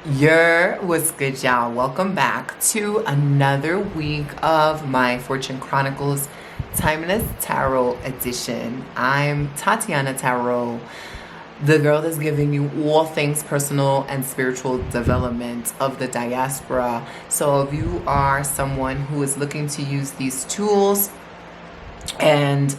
What's good, y'all? Welcome back to another week of my Fortune Chronicles Timeless Tarot edition. I'm Tatianna Tarot, the girl that's giving you all things personal and spiritual development of the diaspora. So if you are someone who is looking to use these tools and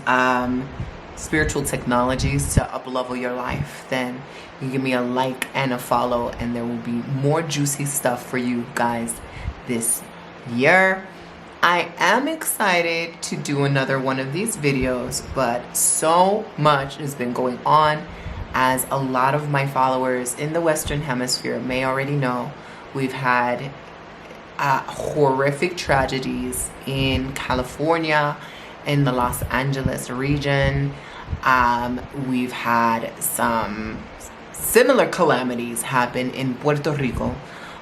spiritual technologies to up-level your life, then you give me a like and a follow, and there will be more juicy stuff for you guys this year. I am excited to do another one of these videos, but so much has been going on. As a lot of my followers in the Western Hemisphere may already know, we've had horrific tragedies in California, in the Los Angeles region. We've had some similar calamities happen in Puerto Rico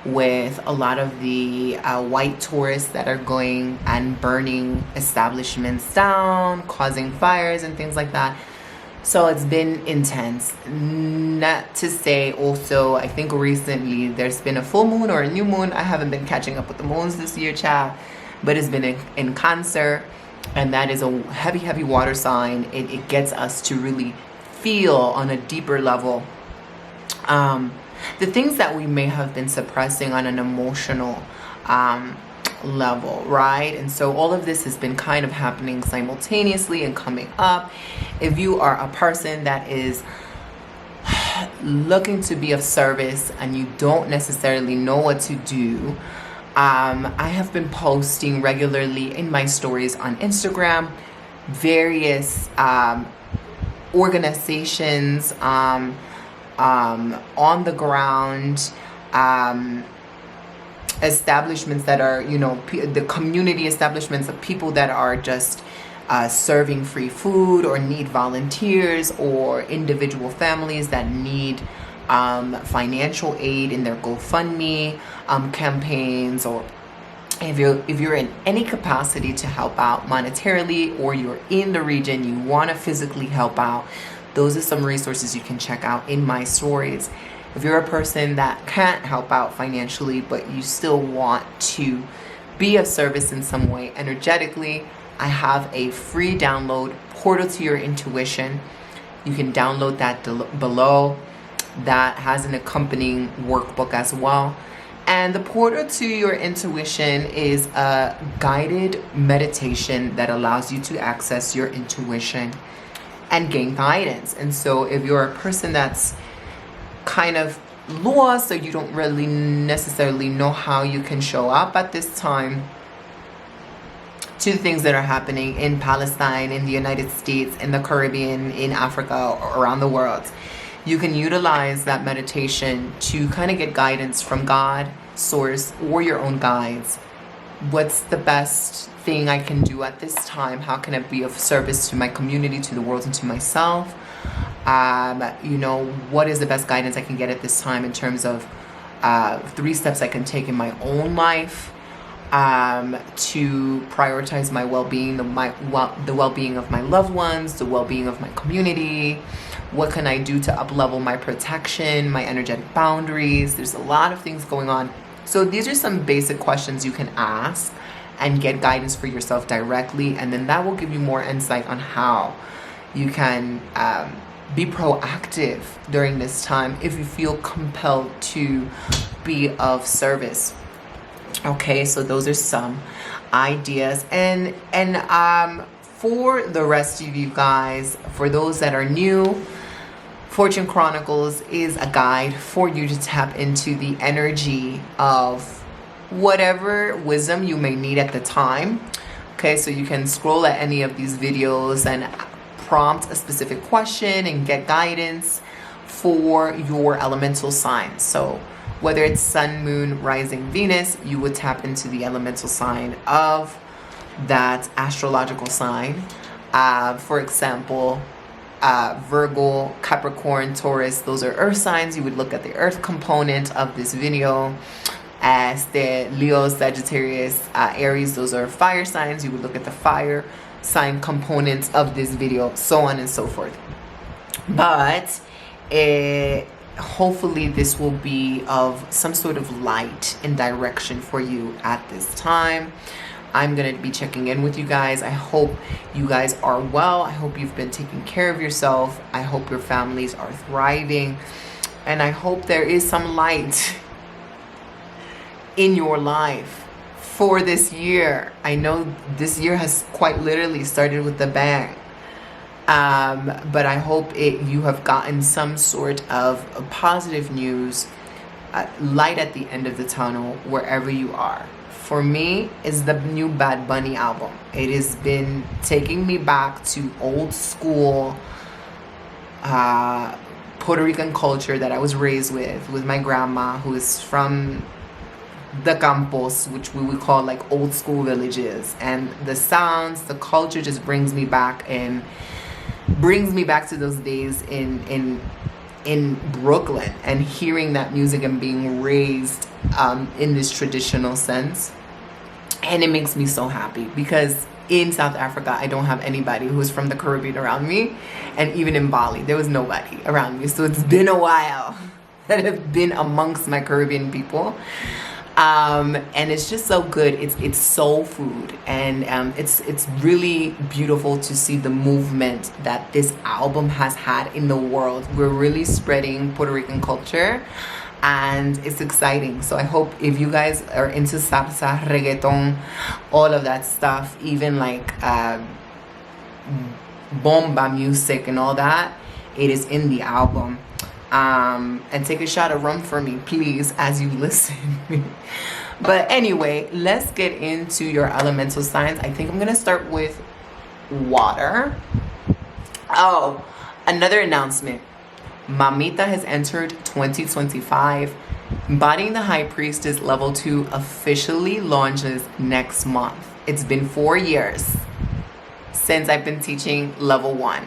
with a lot of the white tourists that are going and burning establishments down, causing fires and things like that. So it's been intense. Not to say also, I think recently there's been a full moon or a new moon. I haven't been catching up with the moons this year, child, but it's been in Cancer, and that is a heavy water sign. It gets us to really feel on a deeper level the things that we may have been suppressing on an emotional level, right? And so all of this has been kind of happening simultaneously and coming up. If you are a person that is looking to be of service and you don't necessarily know what to do, I have been posting regularly in my stories on Instagram various organizations, on the ground establishments that are, the community establishments of people that are just serving free food or need volunteers, or individual families that need financial aid in their GoFundMe campaigns, or if you're in any capacity to help out monetarily, or you're in the region, you want to physically help out. Those are some resources you can check out in my stories. If you're a person that can't help out financially, but you still want to be of service in some way energetically, I have a free download, Portal to Your Intuition. You can download that below. That has an accompanying workbook as well. And the Portal to Your Intuition is a guided meditation that allows you to access your intuition and gain guidance. And so if you're a person that's kind of lost, or you don't really necessarily know how you can show up at this time to the things that are happening in Palestine, in the United States, in the Caribbean, in Africa, or around the world, you can utilize that meditation to kind of get guidance from God, source, or your own guides. What's the best thing I can do at this time? How can I be of service to my community, to the world, and to myself? What is the best guidance I can get at this time in terms of 3 steps I can take in my own life to prioritize my well-being, the well-being of my loved ones, the well-being of my community. What can I do to up-level my protection, my energetic boundaries? There's a lot of things going on. So these are some basic questions you can ask and get guidance for yourself directly, and then that will give you more insight on how you can be proactive during this time if you feel compelled to be of service. Okay, so those are some ideas, and for the rest of you guys, for those that are new, Fortune Chronicles is a guide for you to tap into the energy of whatever wisdom you may need at the time. Okay, so you can scroll at any of these videos and prompt a specific question and get guidance for your elemental sign. So whether it's Sun, Moon, Rising, Venus, you would tap into the elemental sign of that astrological sign. For example, Virgo, Capricorn, Taurus, those are earth signs. You would look at the earth component of this video. As the Leo, Sagittarius, Aries, those are fire signs. You would look at the fire sign components of this video, so on and so forth. But hopefully this will be of some sort of light and direction for you at this time. I'm going to be checking in with you guys. I hope you guys are well. I hope you've been taking care of yourself. I hope your families are thriving. And I hope there is some light in your life for this year. I know this year has quite literally started with a bang. But I hope you have gotten some sort of positive news, light at the end of the tunnel, wherever you are. For me, is the new Bad Bunny album. It has been taking me back to old school Puerto Rican culture that I was raised with my grandma, who is from the campos, which we would call like old school villages. And the sounds, the culture just brings me back to those days in Brooklyn, and hearing that music and being raised in this traditional sense. And it makes me so happy, because in South Africa, I don't have anybody who is from the Caribbean around me. And even in Bali, there was nobody around me. So it's been a while that I've been amongst my Caribbean people. And it's just so good. It's soul food, and it's really beautiful to see the movement that this album has had in the world. We're really spreading Puerto Rican culture, and it's exciting. So I hope if you guys are into salsa, reggaeton, all of that stuff, even like bomba music and all that, it is in the album. And take a shot of rum for me, please, as you listen. But anyway, let's get into your elemental signs. I think I'm going to start with water. Oh, another announcement. Mamita has entered 2025. Embodying the High Priestess Level 2 officially launches next month. It's been 4 years since I've been teaching Level 1.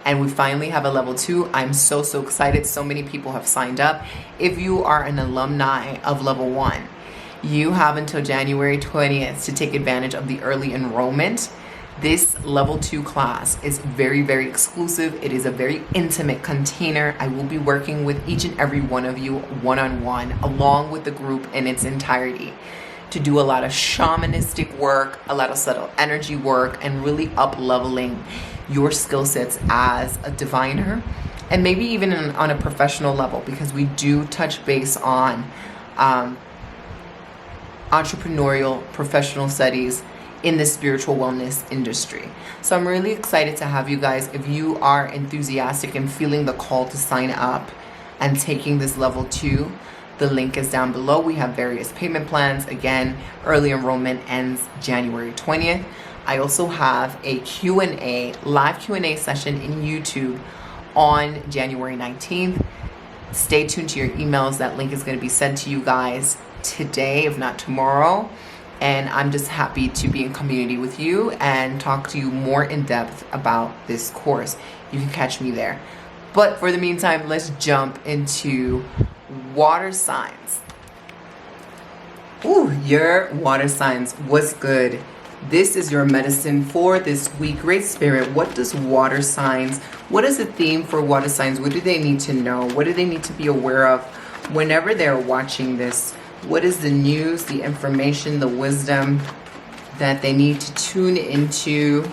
And we finally have a Level 2. I'm so excited. So many people have signed up. If you are an alumni of Level 1, you have until January 20th to take advantage of the early enrollment. This Level 2 class is very, very exclusive. It is a very intimate container. I will be working with each and every one of you one-on-one, along with the group in its entirety, to do a lot of shamanistic work, a lot of subtle energy work, and really up-leveling your skill sets as a diviner, and maybe even on a professional level, because we do touch base on entrepreneurial professional studies in the spiritual wellness industry. So I'm really excited to have you guys. If you are enthusiastic and feeling the call to sign up and taking this Level 2, the link is down below. We have various payment plans. Again, early enrollment ends January 20th. I also have a live Q&A session in YouTube on January 19th. Stay tuned to your emails. That link is going to be sent to you guys today, if not tomorrow. And I'm just happy to be in community with you and talk to you more in depth about this course. You can catch me there. But for the meantime, let's jump into water signs. Ooh, your water signs. What's good? This is your medicine for this week. Great Spirit, what is the theme for water signs? What do they need to know? What do they need to be aware of whenever they're watching this? What is the news, the information, the wisdom that they need to tune into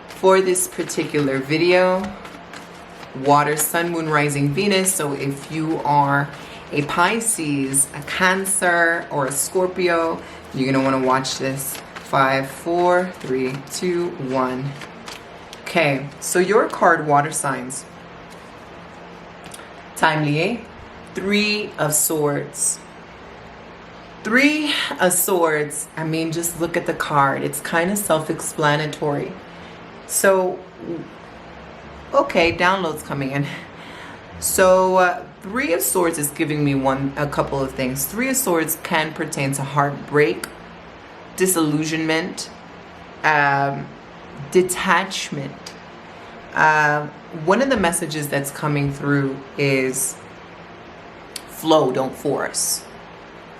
for this particular video? Water, Sun, Moon, Rising, Venus. So if you are a Pisces, a Cancer, or a Scorpio, you're going to want to watch this. 5, 4, 3, 2, 1. Okay, so your card, water signs. Timely, eh? 3 of Swords. 3 of Swords. I mean, just look at the card. It's kind of self-explanatory. So, okay, downloads coming in. So, 3 of Swords is giving me a couple of things. 3 of Swords can pertain to heartbreak, disillusionment, detachment. One of the messages that's coming through is flow, don't force.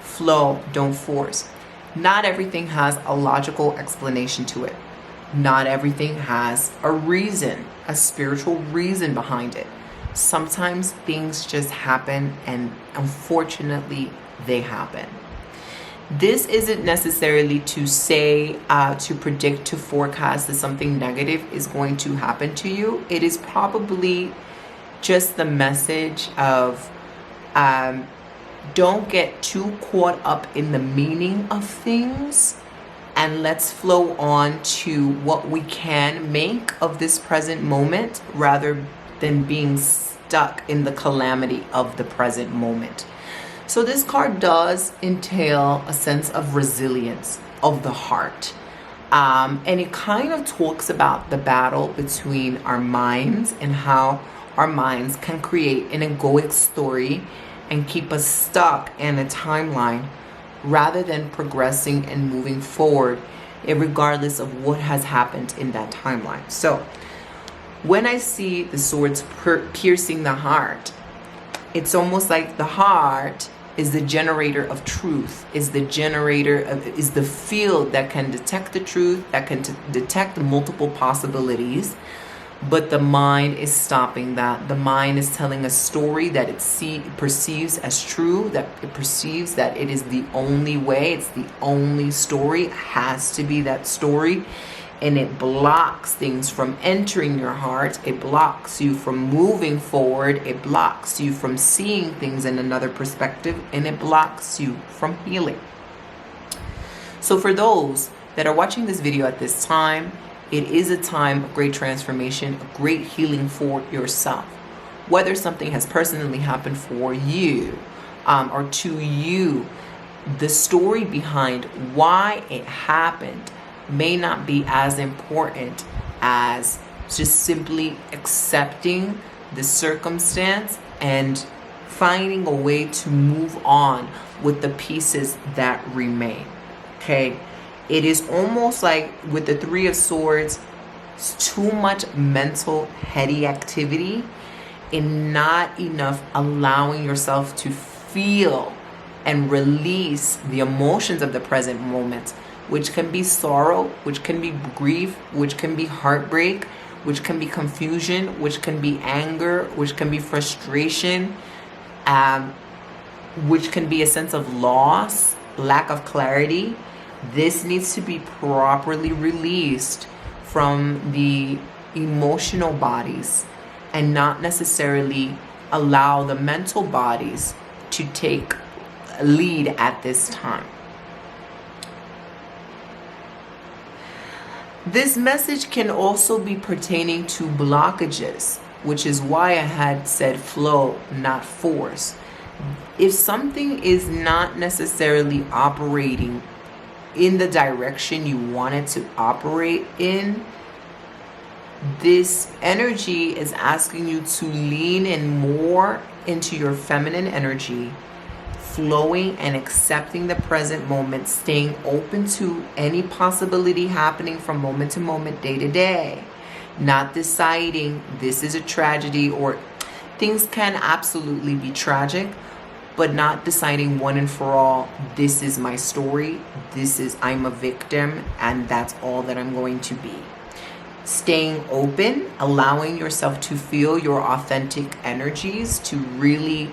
Flow, don't force. Not everything has a logical explanation to it. Not everything has a reason, a spiritual reason behind it. Sometimes things just happen, and unfortunately they happen. This isn't necessarily to say, to predict, to forecast that something negative is going to happen to you. It is probably just the message of don't get too caught up in the meaning of things, and let's flow on to what we can make of this present moment rather than being stuck in the calamity of the present moment. So this card does entail a sense of resilience of the heart. And it kind of talks about the battle between our minds and how our minds can create an egoic story and keep us stuck in a timeline rather than progressing and moving forward, regardless of what has happened in that timeline. So when I see the swords piercing the heart, it's almost like the heart is the generator of truth, is the field that can detect the truth, that can detect multiple possibilities, but the mind is stopping that. The mind is telling a story that it perceives as true, that it perceives that it is the only way, it's the only story, it has to be that story. And it blocks things from entering your heart. It blocks you from moving forward. It blocks you from seeing things in another perspective. And it blocks you from healing. So for those that are watching this video at this time, it is a time of great transformation, of great healing for yourself. Whether something has personally happened for you or to you, the story behind why it happened may not be as important as just simply accepting the circumstance and finding a way to move on with the pieces that remain. Okay, it is almost like with the Three of Swords, it's too much mental heady activity and not enough allowing yourself to feel and release the emotions of the present moment, which can be sorrow, which can be grief, which can be heartbreak, which can be confusion, which can be anger, which can be frustration, which can be a sense of loss, lack of clarity. This needs to be properly released from the emotional bodies and not necessarily allow the mental bodies to take lead at this time. This message can also be pertaining to blockages, which is why I had said flow, not force. If something is not necessarily operating in the direction you want it to operate in, this energy is asking you to lean in more into your feminine energy, flowing and accepting the present moment, staying open to any possibility happening from moment to moment, day to day, not deciding this is a tragedy, or things can absolutely be tragic, but not deciding one and for all, this is my story, I'm a victim, and that's all that I'm going to be. Staying open, allowing yourself to feel your authentic energies, to really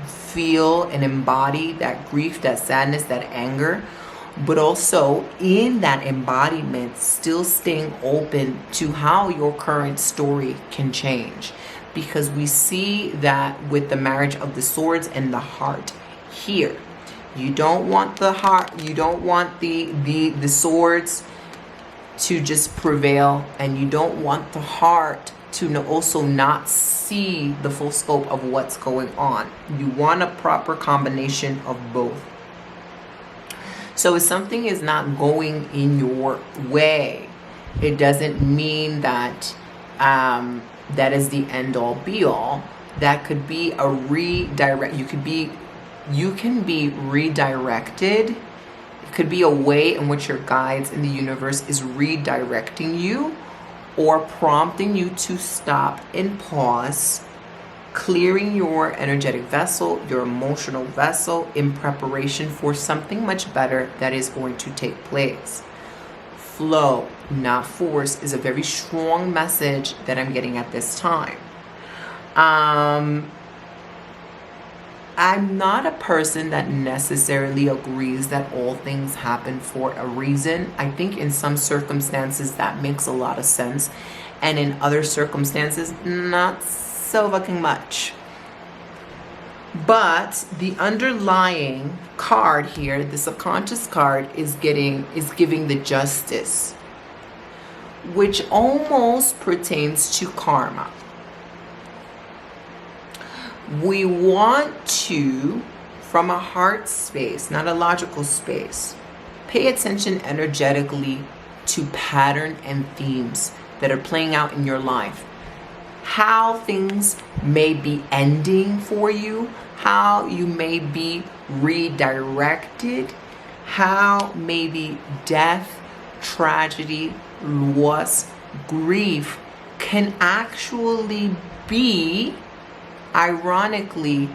feel and embody that grief, that sadness, that anger, but also in that embodiment, still staying open to how your current story can change. Because we see that with the marriage of the swords and the heart here. You don't want the heart, you don't want the swords to just prevail, and you don't want the heart to also not see the full scope of what's going on. You want a proper combination of both. So if something is not going in your way, it doesn't mean that that is the end all be all. That could be a redirect. You can be redirected. It could be a way in which your guides in the universe is redirecting you, or prompting you to stop and pause, clearing your energetic vessel, your emotional vessel, in preparation for something much better that is going to take place. Flow, not force, is a very strong message that I'm getting at this time. I'm not a person that necessarily agrees that all things happen for a reason. I think in some circumstances that makes a lot of sense, and in other circumstances, not so fucking much. But the underlying card here, the subconscious card, is giving the Justice, which almost pertains to karma. We want to, from a heart space, not a logical space, pay attention energetically to pattern and themes that are playing out in your life. How things may be ending for you, how you may be redirected, how maybe death, tragedy, loss, grief can actually be, ironically,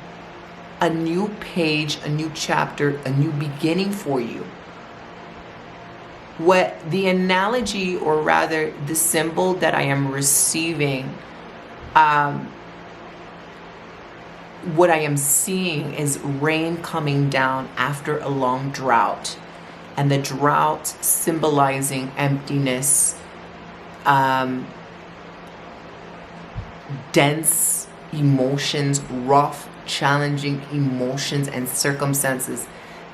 a new page, a new chapter, a new beginning for you. What the analogy, or rather the symbol that I am receiving, what I am seeing is rain coming down after a long drought, and the drought symbolizing emptiness, dense emotions, rough, challenging emotions and circumstances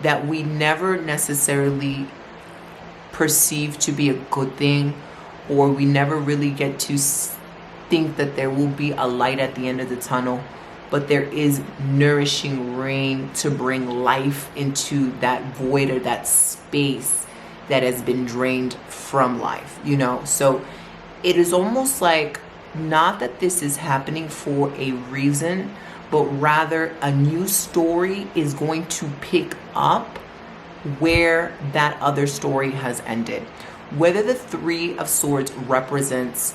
that we never necessarily perceive to be a good thing, or we never really get to think that there will be a light at the end of the tunnel. But there is nourishing rain to bring life into that void, or that space that has been drained from life, you know? So it is almost like, not that this is happening for a reason, but rather a new story is going to pick up where that other story has ended. Whether the Three of Swords represents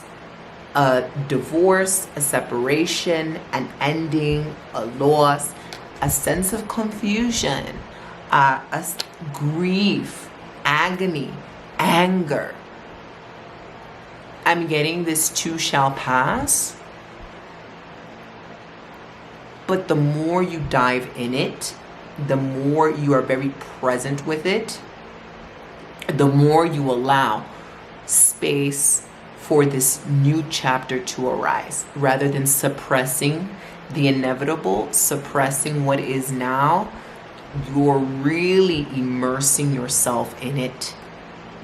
a divorce, a separation, an ending, a loss, a sense of confusion, grief, agony, anger. I'm getting this too shall pass. But the more you dive in it, the more you are very present with it, the more you allow space for this new chapter to arise, rather than suppressing the inevitable, suppressing what is now. You're really immersing yourself in it.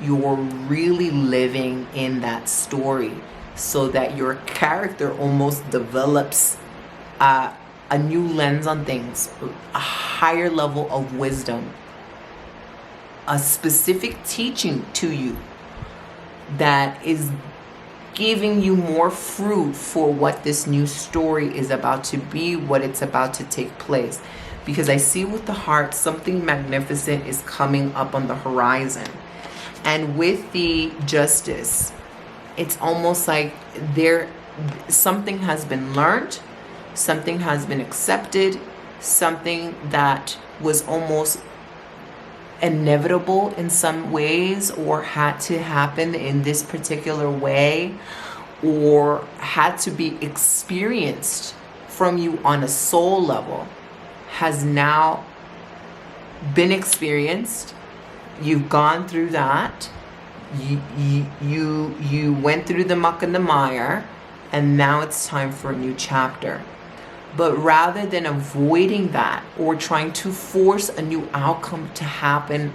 You're really living in that story, so that your character almost develops a new lens on things, a higher level of wisdom, a specific teaching to you that is giving you more fruit for what this new story is about to be, what it's about to take place. Because I see with the heart, something magnificent is coming up on the horizon. And with the Justice, it's almost like something has been learned, something has been accepted, something that was almost inevitable in some ways, or had to happen in this particular way, or had to be experienced from you on a soul level, has now been experienced. You've gone through that. You went through the muck and the mire, and now it's time for a new chapter. But rather than avoiding that, or trying to force a new outcome to happen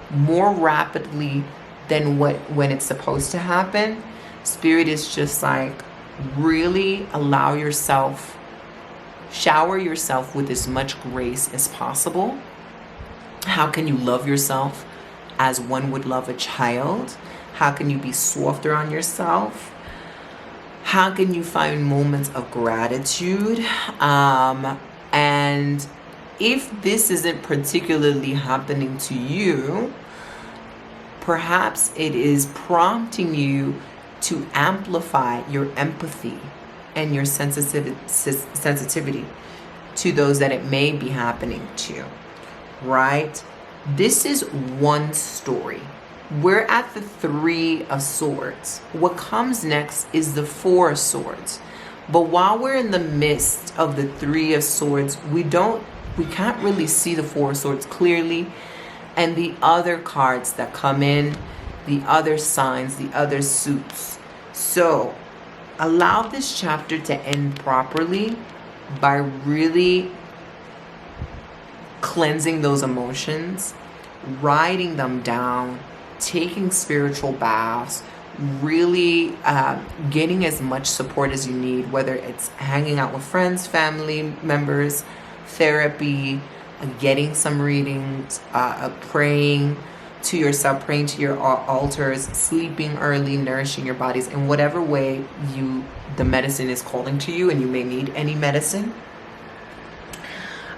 more rapidly than when it's supposed to happen, Spirit is just like, really allow yourself, shower yourself with as much grace as possible. How can you love yourself as one would love a child? How can you be softer on yourself? How can you find moments of gratitude? And if this isn't particularly happening to you, perhaps it is prompting you to amplify your empathy and your sensitivity to those that it may be happening to, right? This is one story. We're at the Three of Swords. What comes next is the Four of Swords. But while we're in the midst of the Three of Swords, we can't really see the Four of Swords clearly. And the other cards that come in, the other signs, the other suits. So allow this chapter to end properly by really cleansing those emotions, writing them down, taking spiritual baths, really getting as much support as you need, whether it's hanging out with friends, family members, therapy, getting some readings, praying to yourself, praying to your altars, sleeping early, nourishing your bodies in whatever way the medicine is calling to you, and you may need any medicine.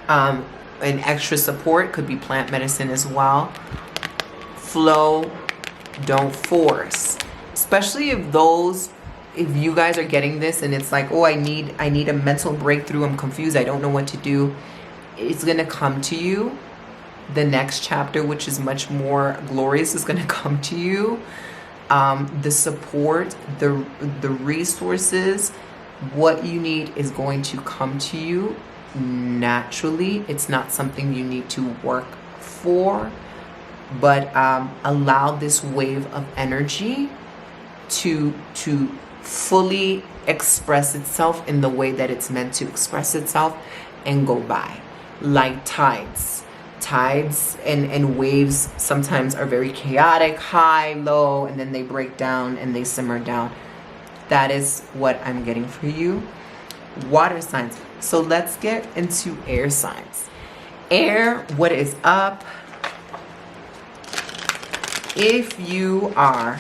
An extra support could be plant medicine as well. Flow, don't force. Especially if you guys are getting this and it's like, oh, I need a mental breakthrough, I'm confused, I don't know what to do. It's going to come to you. The next chapter, which is much more glorious, is going to come to you. The support, the resources, what you need is going to come to you naturally. It's not something you need to work for, but allow this wave of energy to fully express itself in the way that it's meant to express itself and go by. Like tides and waves sometimes are very chaotic, high, low, and then they break down and they simmer down. That is what I'm getting for you. Water signs. So let's get into air signs. Air, what is up? If you are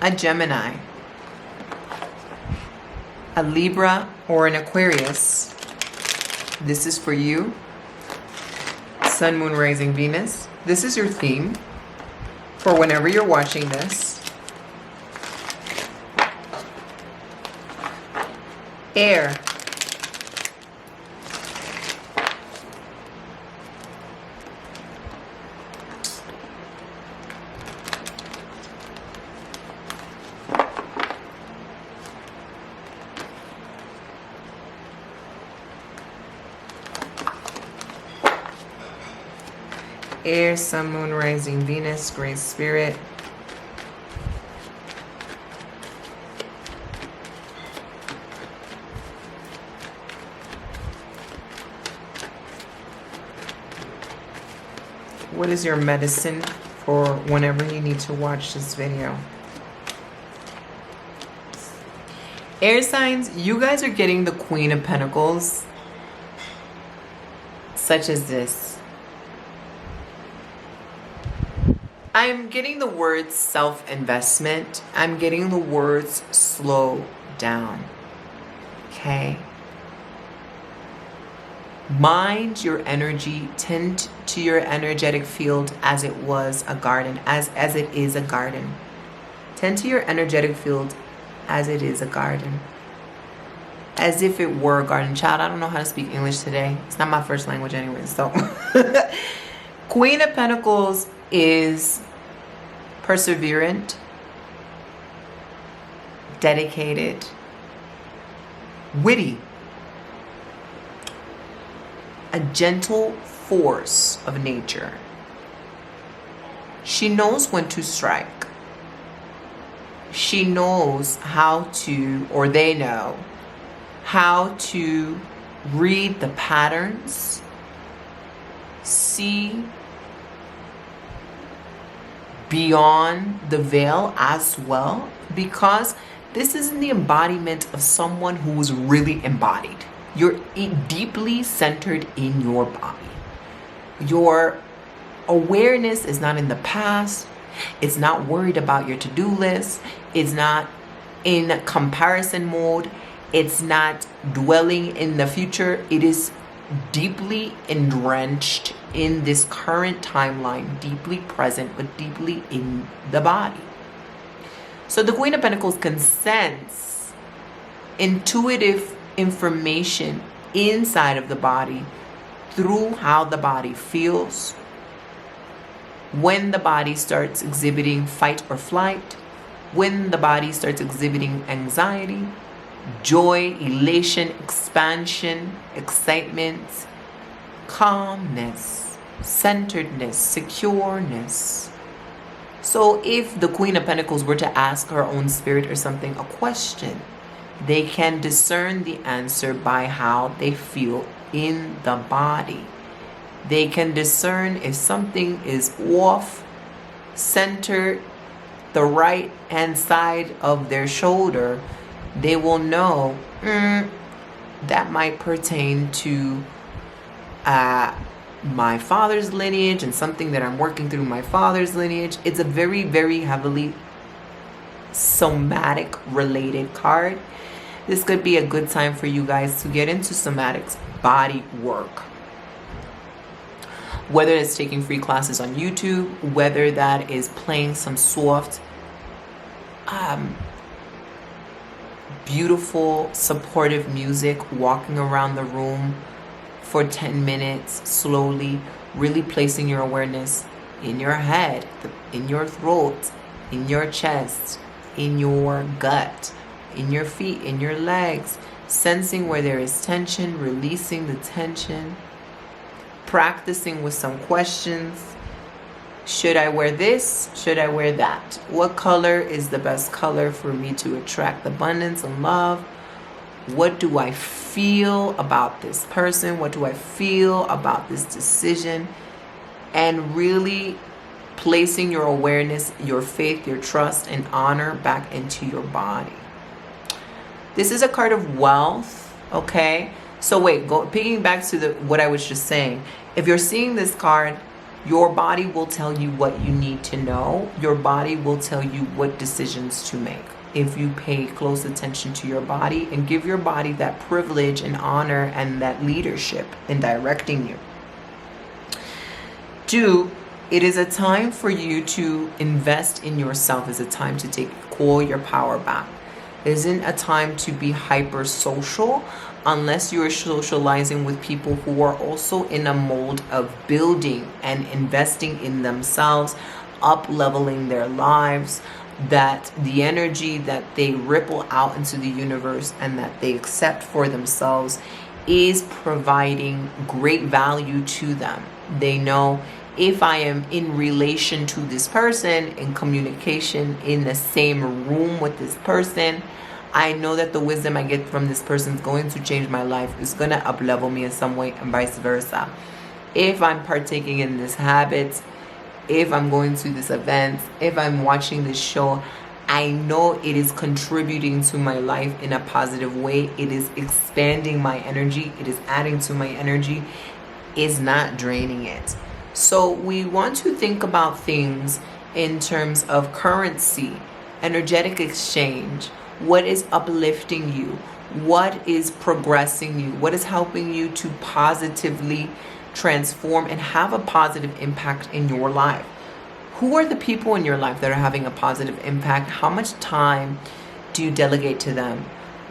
a Gemini, a Libra, or an Aquarius, this is for you. Sun, Moon, Rising, Venus. This is your theme for whenever you're watching this. Air. Air, Sun, Moon, Rising, Venus, Great Spirit. What is your medicine for whenever you need to watch this video? Air signs, you guys are getting the Queen of Pentacles, such as this. I'm getting the words self-investment. I'm getting the words slow down. Okay? Mind your energy. Tend to your energetic field as it was a garden. As it is a garden. Tend to your energetic field as it is a garden. As if it were a garden. Child, I don't know how to speak English today. It's not my first language anyway. So, Queen of Pentacles is perseverant, dedicated, witty, a gentle force of nature. She knows when to strike. She knows how to, or they know, how to read the patterns, see beyond the veil as well, because this is the embodiment of someone who is really embodied. You're deeply centered in your body. Your awareness is not in the past. It's not worried about your to-do list. It's not in comparison mode. It's not dwelling in the future. It is deeply entrenched in this current timeline, deeply present, but deeply in the body. So the Queen of Pentacles can sense intuitive information inside of the body through how the body feels. When the body starts exhibiting fight or flight, when the body starts exhibiting anxiety, joy, elation, expansion, excitement, calmness, centeredness, secureness. So if the Queen of Pentacles were to ask her own spirit or something a question, they can discern the answer by how they feel in the body. They can discern if something is off center, the right hand side of their shoulder. They will know that might pertain to my father's lineage and something that I'm working through my father's lineage. It's a very, very heavily somatic related card. This could be a good time for you guys to get into somatics body work. Whether it's taking free classes on YouTube, whether that is playing some soft, beautiful, supportive music, walking around the room for 10 minutes, slowly, really placing your awareness in your head, in your throat, in your chest, in your gut, in your feet, in your legs, sensing where there is tension, releasing the tension, practicing with some questions. Should I wear this? Should I wear that? What color is the best color for me to attract abundance and love? What do I feel about this person? What do I feel about this decision? And really placing your awareness, your faith, your trust, and honor back into your body. This is a card of wealth, okay? So wait, picking back to what I was just saying. If you're seeing this card, your body will tell you what you need to know. Your body will tell you what decisions to make. If you pay close attention to your body and give your body that privilege and honor and that leadership in directing you. 2, it is a time for you to invest in yourself. It's a time to call your power back. It isn't a time to be hyper social unless you are socializing with people who are also in a mold of building and investing in themselves, up-leveling their lives, that the energy that they ripple out into the universe and that they accept for themselves is providing great value to them. They know, if I am in relation to this person, in communication, in the same room with this person, I know that the wisdom I get from this person is going to change my life, is going to up-level me in some way, and vice versa. If I'm partaking in this habit, if I'm going to this event, if I'm watching this show, I know it is contributing to my life in a positive way. It is expanding my energy. It is adding to my energy. It's not draining it. So we want to think about things in terms of currency, energetic exchange. What is uplifting you? What is progressing you? What is helping you to positively transform and have a positive impact in your life? Who are the people in your life that are having a positive impact? How much time do you delegate to them?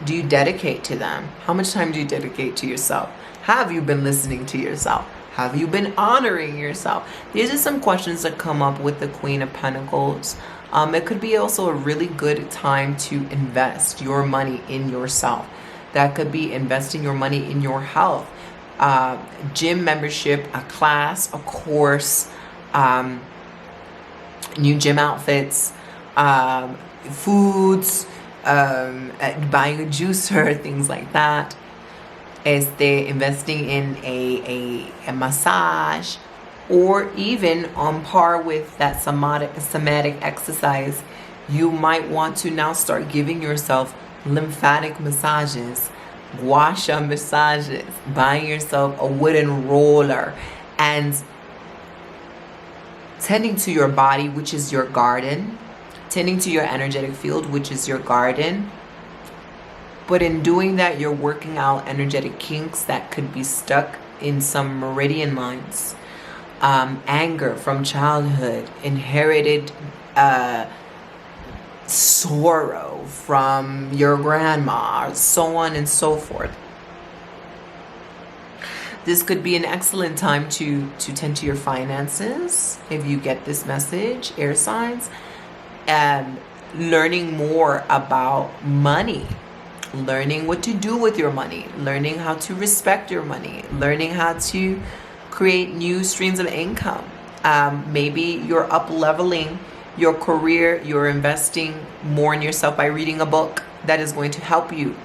Do you dedicate to them? How much time do you dedicate to yourself? Have you been listening to yourself? Have you been honoring yourself? These are some questions that come up with the Queen of Pentacles. It could be also a really good time to invest your money in yourself. That could be investing your money in your health. Gym membership, a class, a course, new gym outfits, foods, buying a juicer, things like that. Investing in a massage, or even on par with that somatic exercise, you might want to now start giving yourself lymphatic massages, gua sha massages, buying yourself a wooden roller, and tending to your body, which is your garden, tending to your energetic field, which is your garden. But in doing that, you're working out energetic kinks that could be stuck in some meridian lines. Anger from childhood, inherited sorrow from your grandma, so on and so forth. This could be an excellent time to tend to your finances if you get this message, air signs, and learning more about money. learning what to do with your money, learning how to respect your money, learning how to create new streams of income. Maybe you're up leveling your career, you're investing more in yourself by reading a book that is going to help you.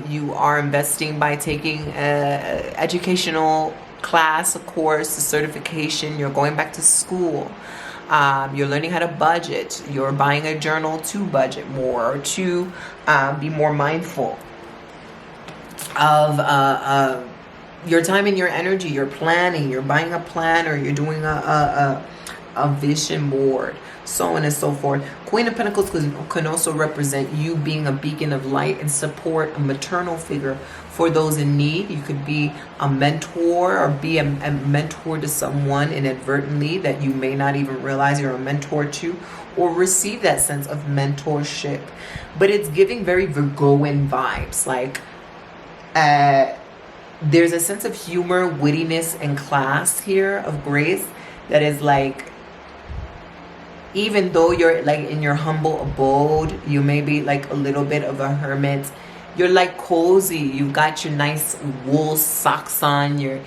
You are investing by taking an educational class, a course, a certification. You're going back to school. You're learning how to budget. You're buying a journal to budget more, or to be more mindful of your time and your energy. You're planning. You're buying a planner. You're doing a vision board, so on and so forth. Queen of Pentacles can also represent you being a beacon of light and support, a maternal figure for those in need. You could be a mentor, or be a mentor to someone inadvertently that you may not even realize you're a mentor to, or receive that sense of mentorship. But it's giving very Virgoan vibes. Like, there's a sense of humor, wittiness, and class here, of grace, that is like, even though you're like in your humble abode, you may be like a little bit of a hermit. You're like cozy. You've got your nice wool socks on, your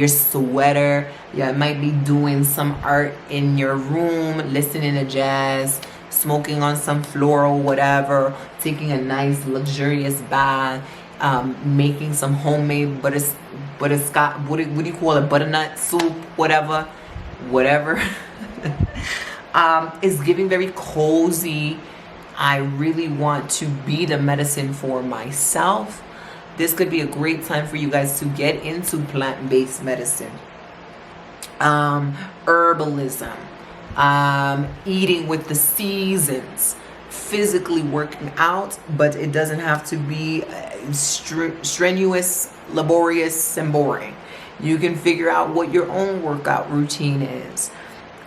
sweater. You might be doing some art in your room, listening to jazz, smoking on some floral whatever, taking a nice luxurious bath, making some homemade butterscotch, what do you call it, butternut soup, whatever. Is giving very cozy. I really want to be the medicine for myself. This could be a great time for you guys to get into plant-based medicine, herbalism, eating with the seasons, physically working out, but it doesn't have to be strenuous, laborious, and boring. You can figure out what your own workout routine is.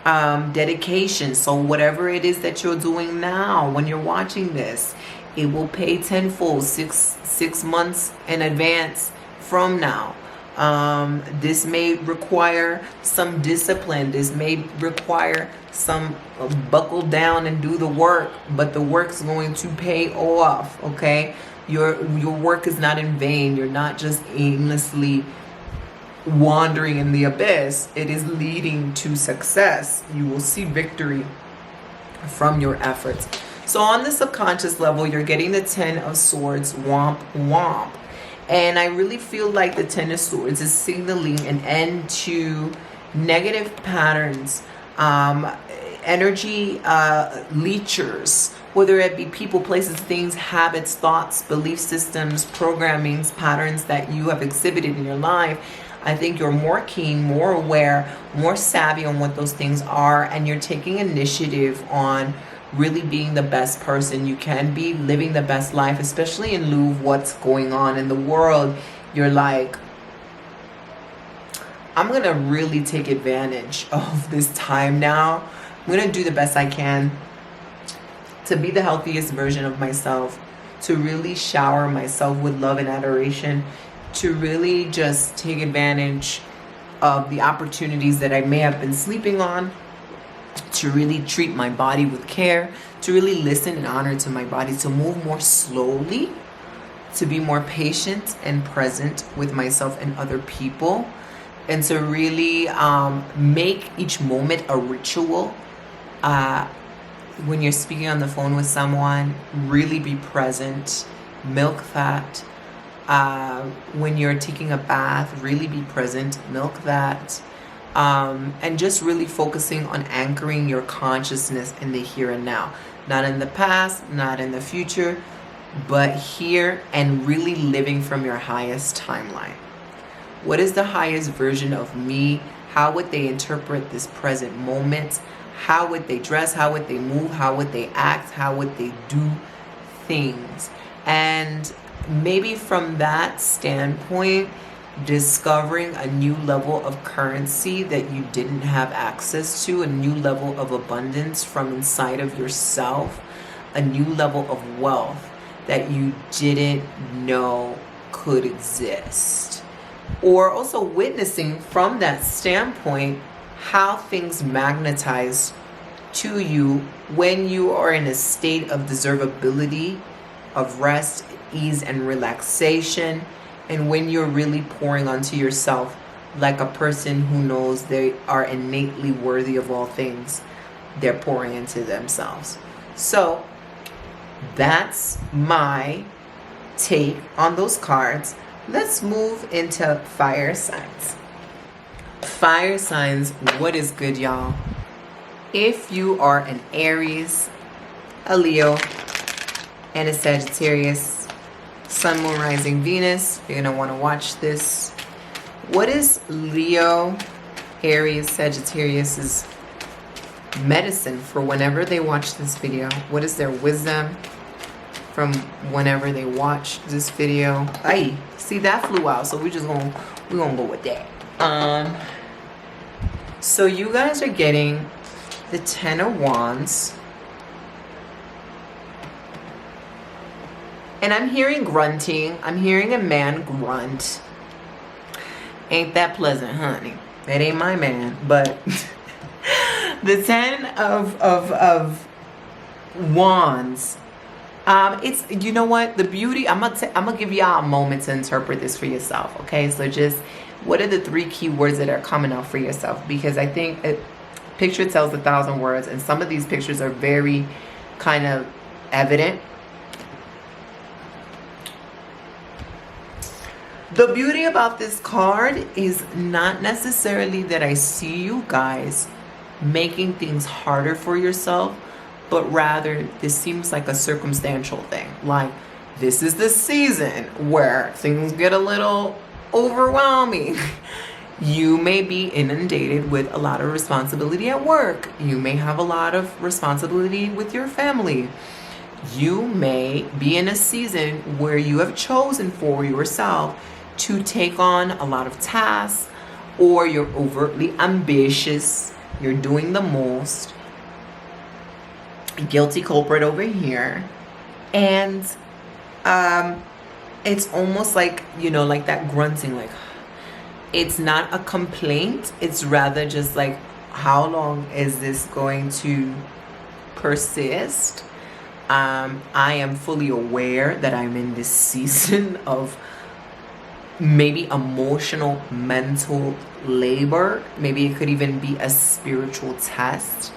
Dedication. So whatever it is that you're doing now, when you're watching this, it will pay tenfold, six months in advance from now. This may require some discipline. This may require some buckle down and do the work, but the work's going to pay off. Okay, your work is not in vain. You're not just aimlessly wandering in the abyss. It is leading to success. You will see victory from your efforts. So on the subconscious level, you're getting the 10 of Swords, womp womp. And I really feel like the 10 of Swords is signaling an end to negative patterns, energy leechers, whether it be people, places, things, habits, thoughts, belief systems, programmings, patterns that you have exhibited in your life. I think you're more keen, more aware, more savvy on what those things are, and you're taking initiative on really being the best person you can be, living the best life, especially in lieu of what's going on in the world. You're like, I'm going to really take advantage of this time now. I'm going to do the best I can to be the healthiest version of myself, to really shower myself with love and adoration, to really just take advantage of the opportunities that I may have been sleeping on, to really treat my body with care, to really listen and honor to my body, to move more slowly, to be more patient and present with myself and other people, and to really make each moment a ritual. When you're speaking on the phone with someone, really be present, milk that. When you're taking a bath, really be present, milk that. And just really focusing on anchoring your consciousness in the here and now. Not in the past, not in the future, but here, and really living from your highest timeline. What is the highest version of me? How would they interpret this present moment? How would they dress? How would they move? How would they act? How would they do things? And maybe from that standpoint, discovering a new level of currency that you didn't have access to, a new level of abundance from inside of yourself, a new level of wealth that you didn't know could exist. Or also witnessing from that standpoint how things magnetize to you when you are in a state of deservability of rest, ease, and relaxation. And when you're really pouring onto yourself like a person who knows they are innately worthy of all things, they're pouring into themselves. So that's my take on those cards. Let's move into fire signs. Fire signs, what is good, y'all? If you are an Aries, a Leo, and a Sagittarius, Sun, Moon, Rising, Venus, you're going to want to watch this. What is Leo, Aries, Sagittarius's medicine for whenever they watch this video? What is their wisdom from whenever they watch this video? Aye, see, that flew out, so we're gonna go with that. So you guys are getting the Ten of Wands. And I'm hearing grunting. I'm hearing a man grunt. Ain't that pleasant, honey? That ain't my man. But the Ten of Wands. It's, you know what? The beauty, I'm gonna give y'all a moment to interpret this for yourself. Okay, so just what are the 3 key words that are coming out for yourself? Because I think picture tells 1,000 words, and some of these pictures are very kind of evident. The beauty about this card is not necessarily that I see you guys making things harder for yourself, but rather this seems like a circumstantial thing. Like, this is the season where things get a little overwhelming. You may be inundated with a lot of responsibility at work. You may have a lot of responsibility with your family. You may be in a season where you have chosen for yourself to take on a lot of tasks, or you're overtly ambitious. You're doing the most. Guilty culprit over here. And it's almost like, you know, like that grunting, like, it's not a complaint. It's rather just like, how long is this going to persist? I am fully aware that I'm in this season of maybe emotional, mental labor. Maybe it could even be a spiritual test.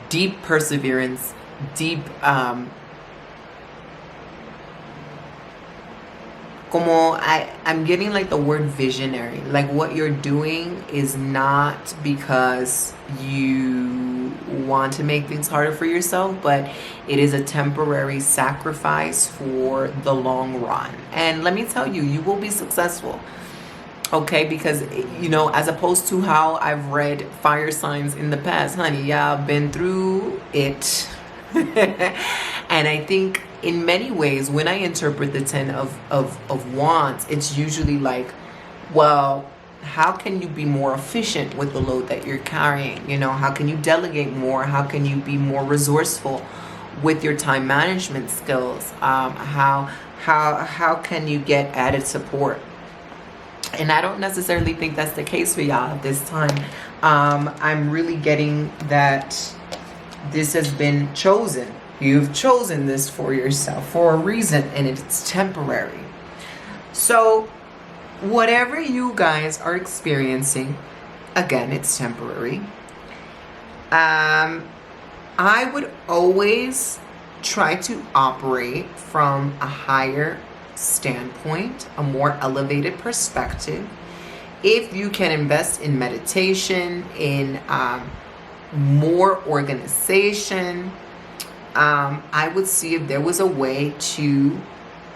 Deep perseverance, deep I'm getting like the word visionary. Like, what you're doing is not because you want to make things harder for yourself, but it is a temporary sacrifice for the long run. And let me tell you, you will be successful. Okay, because, you know, as opposed to how I've read fire signs in the past, honey, yeah, I've been through it. And I think in many ways, when I interpret the Ten of Wands, it's usually like, well, how can you be more efficient with the load that you're carrying? You know, how can you delegate more? How can you be more resourceful with your time management skills? How can you get added support? And I don't necessarily think that's the case for y'all at this time. I'm really getting that this has been chosen. You've chosen this for yourself for a reason, and it's temporary. So whatever you guys are experiencing, again, it's temporary. I would always try to operate from a higher standpoint, a more elevated perspective. If you can invest in meditation, in more organization, I would see if there was a way to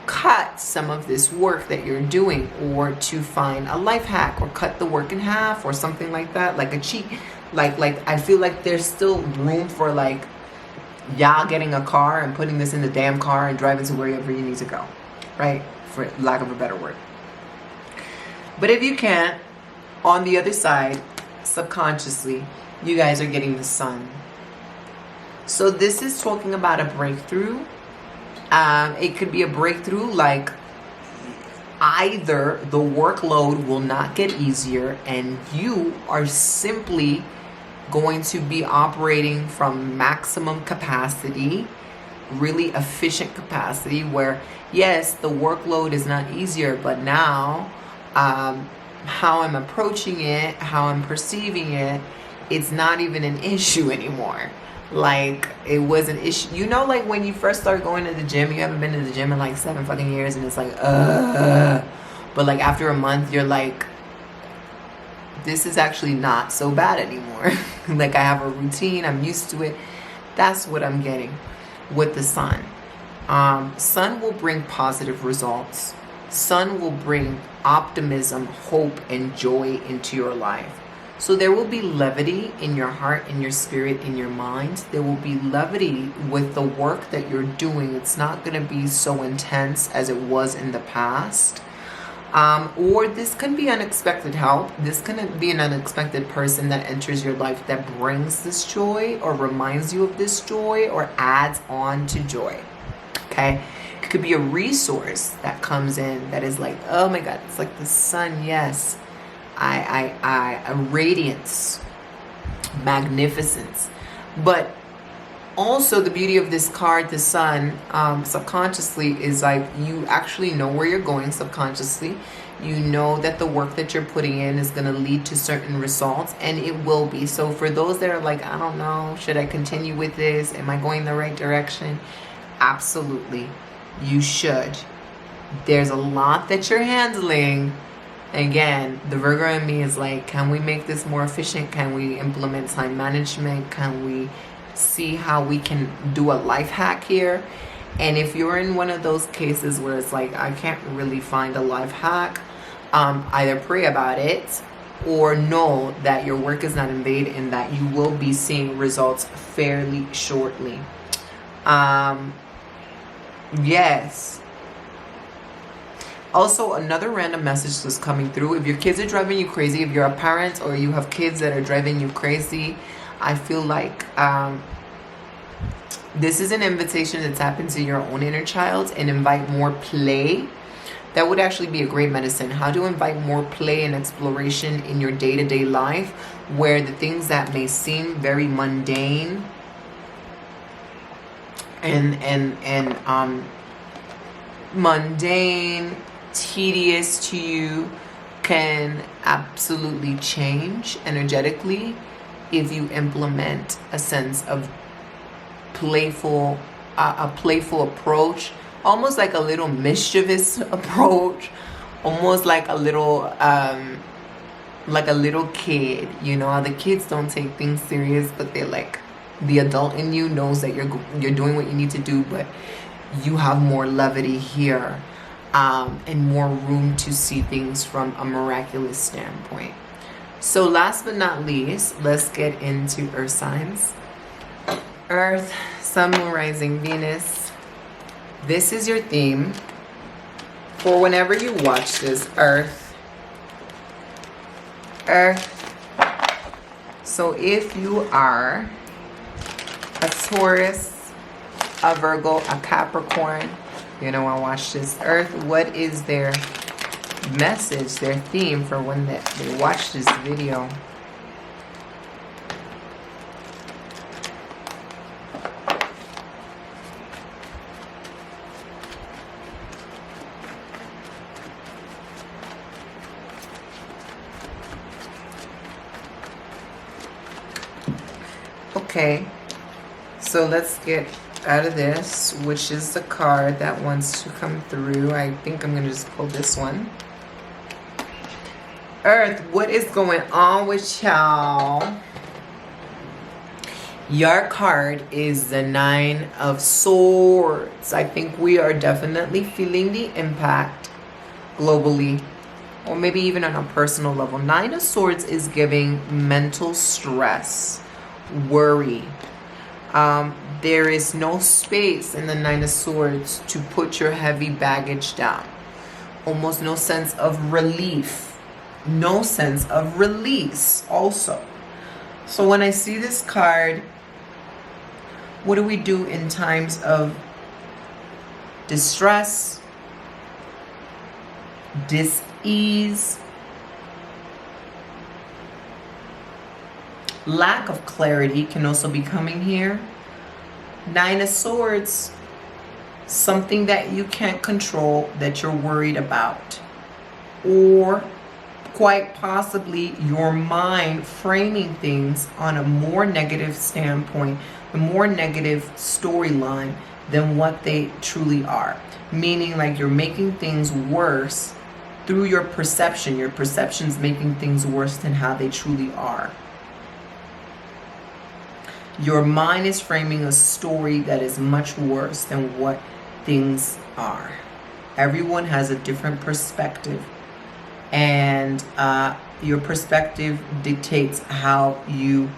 cut some of this work that you're doing, or to find a life hack, or cut the work in half, or something like that, like a cheat. Like I feel like there's still room for like y'all getting a car and putting this in the damn car and driving to wherever you need to go, right? For lack of a better word. But if you can't, on the other side, subconsciously, you guys are getting the Sun. So this is talking about a breakthrough. It could be a breakthrough like either the workload will not get easier and you are simply going to be operating from maximum capacity, really efficient capacity where, yes, the workload is not easier, but now how I'm approaching it, how I'm perceiving it, it's not even an issue anymore. Like, it was an issue. You know, like when you first start going to the gym, you haven't been to the gym in like 7 fucking years, and it's like, but like after a month, you're like, this is actually not so bad anymore. Like, I have a routine, I'm used to it. That's what I'm getting with the sun. Sun will bring positive results. Sun will bring optimism, hope, and joy into your life. So there will be levity in your heart, in your spirit, in your mind. There will be levity with the work that you're doing. It's not going to be so intense as it was in the past. Or this can be unexpected help. This can be an unexpected person that enters your life that brings this joy or reminds you of this joy or adds on to joy. Okay? It could be a resource that comes in that is like, oh my God, it's like the sun, yes. A radiance, magnificence. But also the beauty of this card, the sun, subconsciously is like you actually know where you're going subconsciously. You know that the work that you're putting in is going to lead to certain results, and it will be. So for those that are like, I don't know, should I continue with this? Am I going the right direction? Absolutely, you should. There's a lot that you're handling. Again, the Virgo in me is like, can we make this more efficient? Can we implement time management? Can we see how we can do a life hack here? And if you're in one of those cases where it's like, I can't really find a life hack, either pray about it or know that your work is not in vain and that you will be seeing results fairly shortly. Yes. Also, another random message that's coming through. If your kids are driving you crazy, if you're a parent or you have kids that are driving you crazy, I feel like this is an invitation to tap into your own inner child and invite more play. That would actually be a great medicine. How to invite more play and exploration in your day-to-day life, where the things that may seem very mundane and mundane, tedious to you, can absolutely change energetically if you implement a sense of playful approach, almost like a little mischievous approach, almost like a little kid. You know how the kids don't take things serious, but they're like, the adult in you knows that you're doing what you need to do, but you have more levity here, and more room to see things from a miraculous standpoint. So last but not least, let's get into earth signs. Earth, Sun, Moon, Rising, Venus. This is your theme for whenever you watch this. Earth. So if you are a Taurus, a Virgo, a Capricorn, you know, I watch this Earth, what is their message, their theme for when they watch this video? Okay, so let's get out of this, which is the card that wants to come through. I think I'm going to just pull this one. Earth, what is going on with y'all? Your card is the Nine of Swords. I think we are definitely feeling the impact globally, or maybe even on a personal level. Nine of Swords is giving mental stress, worry. There is no space in the Nine of Swords to put your heavy baggage down. Almost no sense of relief. No sense of release also. So when I see this card, what do we do in times of distress, dis-ease, lack of clarity can also be coming here. Nine of Swords something that you can't control that you're worried about, or quite possibly your mind framing things on a more negative standpoint, a more negative storyline than what they truly are. Meaning like you're making things worse through your perception. Your perception's making things worse than how they truly are. Your mind is framing a story that is much worse than what things are. Everyone has a different perspective, and your perspective dictates how you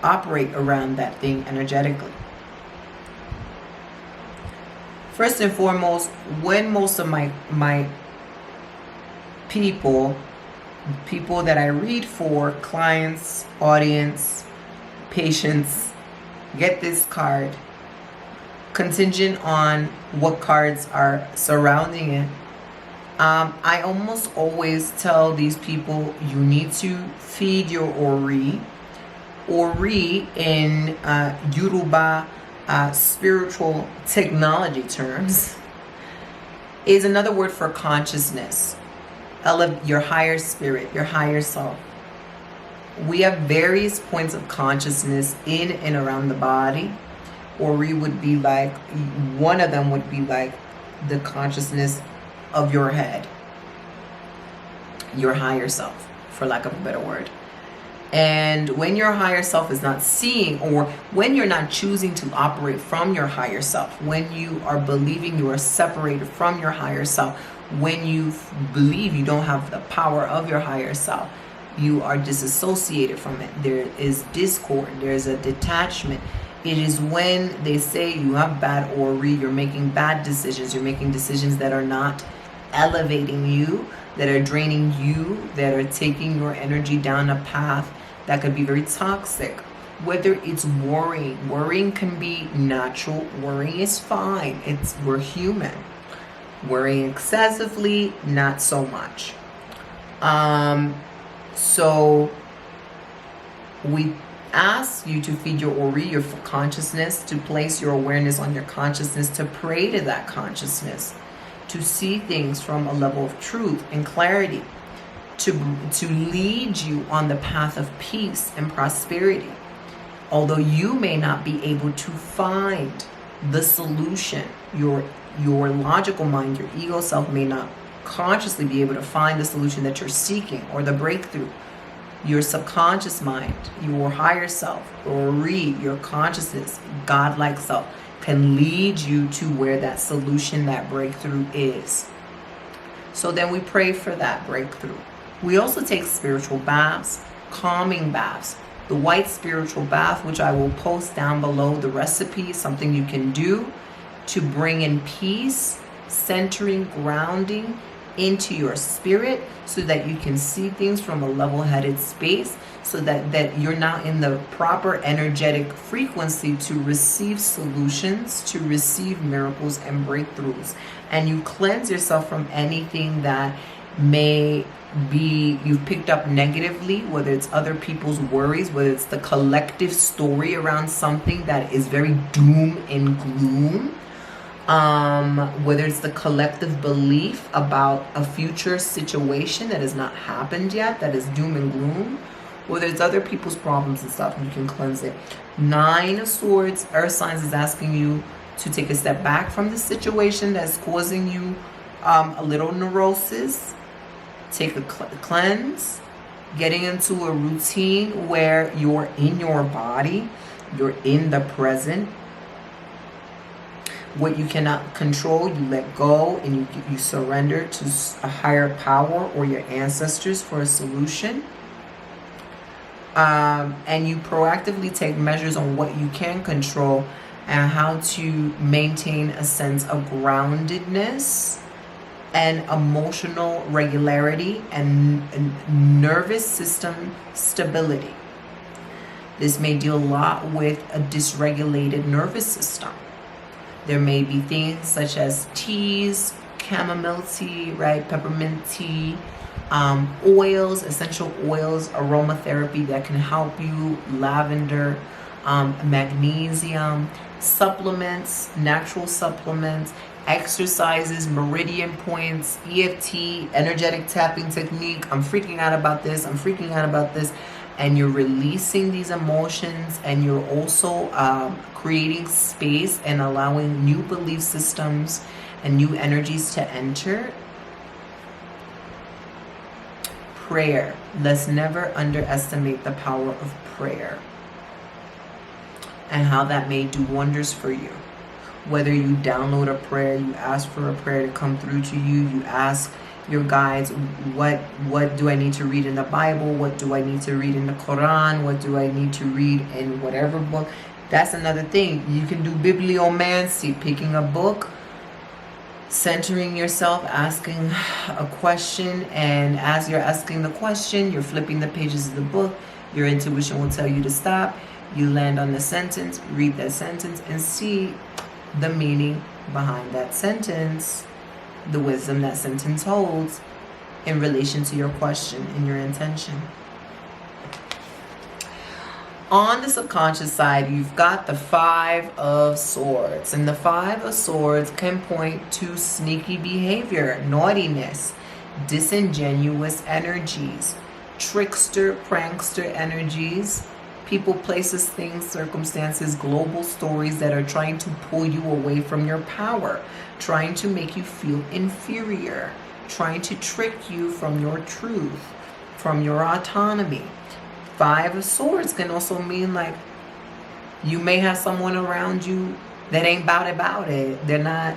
operate around that thing energetically. First and foremost, when most of my people that I read for, clients, audience, patients, get this card, contingent on what cards are surrounding it, I almost always tell these people you need to feed your ori. Ori in Yoruba spiritual technology terms is another word for consciousness, your higher spirit, your higher self. We have various points of consciousness in and around the body. Ori would be like, one of them would be like the consciousness of your head, your higher self, for lack of a better word. And when your higher self is not seeing, or when you're not choosing to operate from your higher self, when you are believing you are separated from your higher self, when you believe you don't have the power of your higher self, you are disassociated from it. There is discord, there's a detachment. It is when they say you have bad ori, you're making bad decisions, you're making decisions that are not elevating you, that are draining you, that are taking your energy down a path that could be very toxic. Whether it's worrying can be natural, worrying is fine, we're human. Worrying excessively, not so much. So we ask you to feed your ori, your consciousness, to place your awareness on your consciousness, to pray to that consciousness, to see things from a level of truth and clarity, to lead you on the path of peace and prosperity. Although you may not be able to find the solution, your logical mind, your ego self may not consciously be able to find the solution that you're seeking or the breakthrough. Your subconscious mind, your higher self, or your consciousness, godlike self, can lead you to where that solution, that breakthrough is. So then we pray for that breakthrough. We also take spiritual baths, calming baths. The white spiritual bath, which I will post down below the recipe, something you can do to bring in peace, centering, grounding into your spirit, so that you can see things from a level-headed space, so that you're now in the proper energetic frequency to receive solutions, to receive miracles and breakthroughs. And you cleanse yourself from anything that may be you've picked up negatively, whether it's other people's worries, whether it's the collective story around something that is very doom and gloom, whether it's the collective belief about a future situation that has not happened yet, that is doom and gloom, whether it's other people's problems and stuff, and you can cleanse it. 9 of Swords, Earth signs, is asking you to take a step back from the situation that's causing you a little neurosis. Take a cleanse, getting into a routine where you're in your body, you're in the present. What you cannot control, you let go, and you surrender to a higher power or your ancestors for a solution. And you proactively take measures on what you can control and how to maintain a sense of groundedness and emotional regularity and nervous system stability. This may deal a lot with a dysregulated nervous system. There may be things such as teas, chamomile tea, right, peppermint tea, oils, essential oils, aromatherapy that can help you, lavender, magnesium, supplements, natural supplements, exercises, meridian points, EFT, energetic tapping technique. I'm freaking out about this. I'm freaking out about this. And you're releasing these emotions, and you're also creating space and allowing new belief systems and new energies to enter. Prayer. Let's never underestimate the power of prayer and how that may do wonders for you. Whether you download a prayer, you ask for a prayer to come through to you, you ask your guides, what do I need to read in the Bible? What do I need to read in the Quran? What do I need to read in whatever book? That's another thing. You can do bibliomancy, picking a book, centering yourself, asking a question, and as you're asking the question, you're flipping the pages of the book. Your intuition will tell you to stop. You land on the sentence, read that sentence, and see the meaning behind that sentence, the wisdom that sentence holds in relation to your question and your intention. On the subconscious side, you've got the Five of Swords. And the Five of Swords can point to sneaky behavior, naughtiness, disingenuous energies, trickster, prankster energies, people, places, things, circumstances, global stories that are trying to pull you away from your power, trying to make you feel inferior, trying to trick you from your truth, from your autonomy. Five of Swords can also mean like you may have someone around you that ain't about it. They're not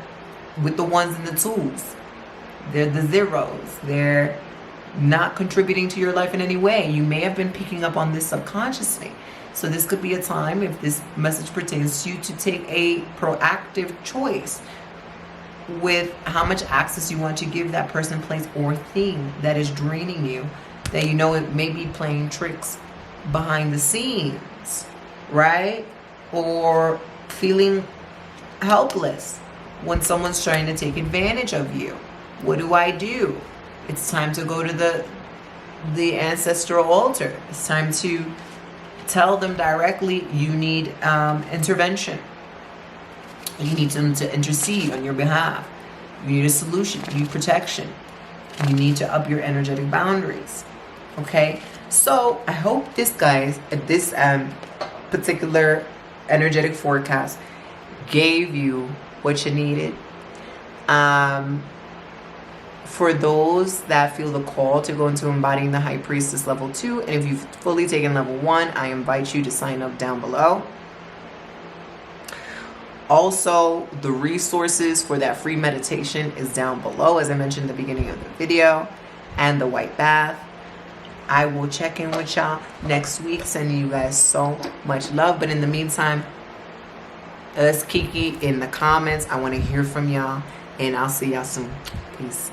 with the ones and the twos. They're the zeros. They're not contributing to your life in any way. You may have been picking up on this subconsciously. So this could be a time, if this message pertains to you, to take a proactive choice with how much access you want to give that person, place, or thing that is draining you, that you know it may be playing tricks behind the scenes, right? Or feeling helpless when someone's trying to take advantage of you. What do? It's time to go to the ancestral altar. It's time to tell them directly you need intervention. You need them to intercede on your behalf. You need a solution. You need protection. You need to up your energetic boundaries. Okay? So I hope this particular energetic forecast gave you what you needed. For those that feel the call to go into embodying the High Priestess level 2, and if you've fully taken level 1, I invite you to sign up down below. Also, the resources for that free meditation is down below, as I mentioned at the beginning of the video, and the white bath. I will check in with y'all next week, sending you guys so much love. But in the meantime, let's kiki in the comments. I want to hear from y'all, and I'll see y'all soon. Peace.